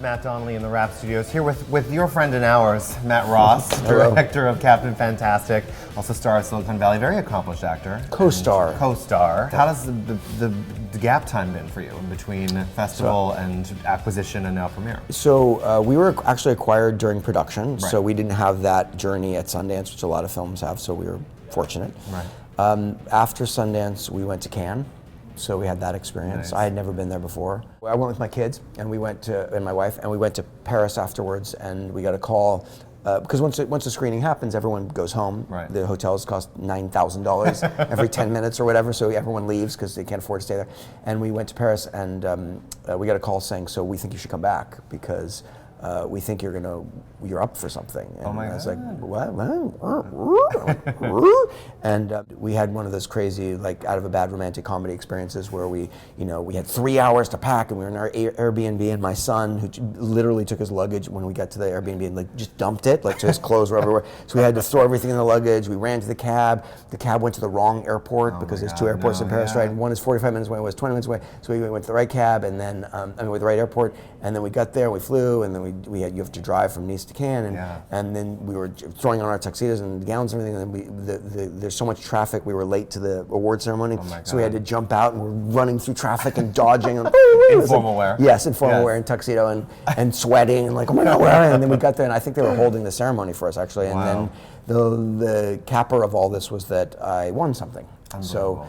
Matt Donnelly in the Wrap Studios, here with your friend and ours, Matt Ross, director of Captain Fantastic, also star of Silicon Valley, very accomplished actor. Co-star. How does the gap time been for you in between festival and acquisition and now premiere? So we were actually acquired during production, Right. so we didn't have that journey at Sundance, which a lot of films have, so we were fortunate. Right. After Sundance, we went to Cannes. So we had that experience. Nice. I had never been there before. I went with my kids and my wife, and we went to Paris afterwards, and we got a call, because once the screening happens, everyone goes home. Right. The hotels cost $9,000 every 10 minutes or whatever, so everyone leaves because they can't afford to stay there. And we went to Paris, and we got a call saying, so we think you should come back because we think you're up for something. And oh my God. I was like, what? And we had one of those crazy, like, out of a bad romantic comedy experiences where we had 3 hours to pack, and we were in our Airbnb, and my son, who literally took his luggage when we got to the Airbnb and like just dumped it, like, so his clothes were everywhere. So we had to throw everything in the luggage. We ran to the cab. The cab went to the wrong airport because there's two airports in Paris, right? And one is 45 minutes away, one was 20 minutes away. So we went to the right cab, and then with the right airport, and then we got there, we flew, and then you have to drive from Nice to Cannes, and then we were throwing on our tuxedos and gowns and everything, and then there's so much traffic, we were late to the award ceremony, so we had to jump out, and we're running through traffic and dodging. And informal wear. Yes, informal wear and tuxedo and sweating and like, oh my God, where are I? And then we got there, and I think they were holding the ceremony for us actually, and then the capper of all this was that I won something. So.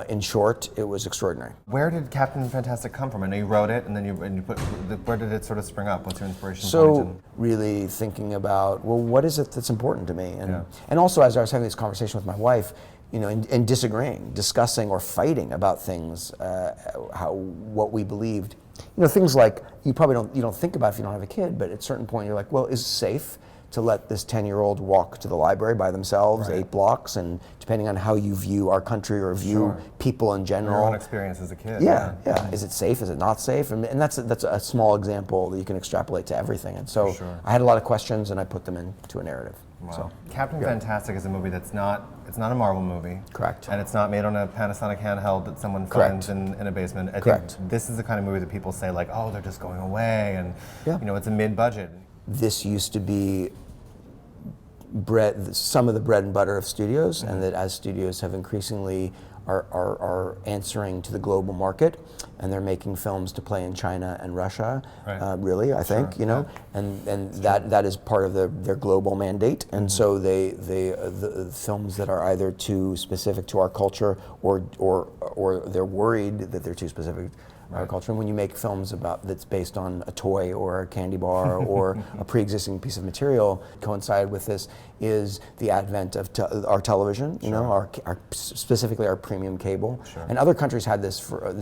In short, it was extraordinary. Where did Captain Fantastic come from? I know you wrote it, and then you put. Where did it sort of spring up? What's your inspiration? So really thinking about, well, what is it that's important to me, and also as I was having this conversation with my wife, and disagreeing, discussing, or fighting about things, what we believed, things like you don't think about if you don't have a kid, but at a certain point you're like, well, is it safe to let this 10-year-old walk to the library by themselves, 8 blocks, and depending on how you view our country or view people in general. Your own experience as a kid. Yeah. Is it safe? Is it not safe? And that's a small example that you can extrapolate to everything. And so I had a lot of questions, and I put them into a narrative. Wow. So, Captain Fantastic is a movie it's not a Marvel movie. Correct. And it's not made on a Panasonic handheld that someone finds in a basement. I think this is the kind of movie that people say, like, oh, they're just going away, and it's a mid-budget. This used to be some of the bread and butter of studios, and that as studios have increasingly are answering to the global market, and they're making films to play in China and Russia, really, I think, and that is part of their global mandate, and so the films that are either too specific to our culture or they're worried that they're too specific our culture. And when you make films that's based on a toy or a candy bar or a pre-existing piece of material, coincide with this is the advent of our television, our specifically our premium cable. And other countries had this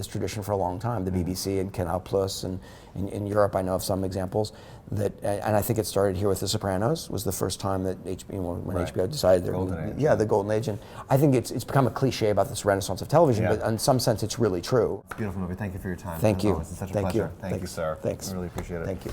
tradition for a long time. The BBC and Canal Plus, and in Europe I know of some examples and I think it started here with The Sopranos. Was the first time that HBO decided the golden age. And I think it's become a cliche about this renaissance of television, but in some sense it's really true. It's a beautiful movie. Thank you for your time. Thank you. It's such a pleasure. Thank you, sir. Thanks. I really appreciate it. Thank you.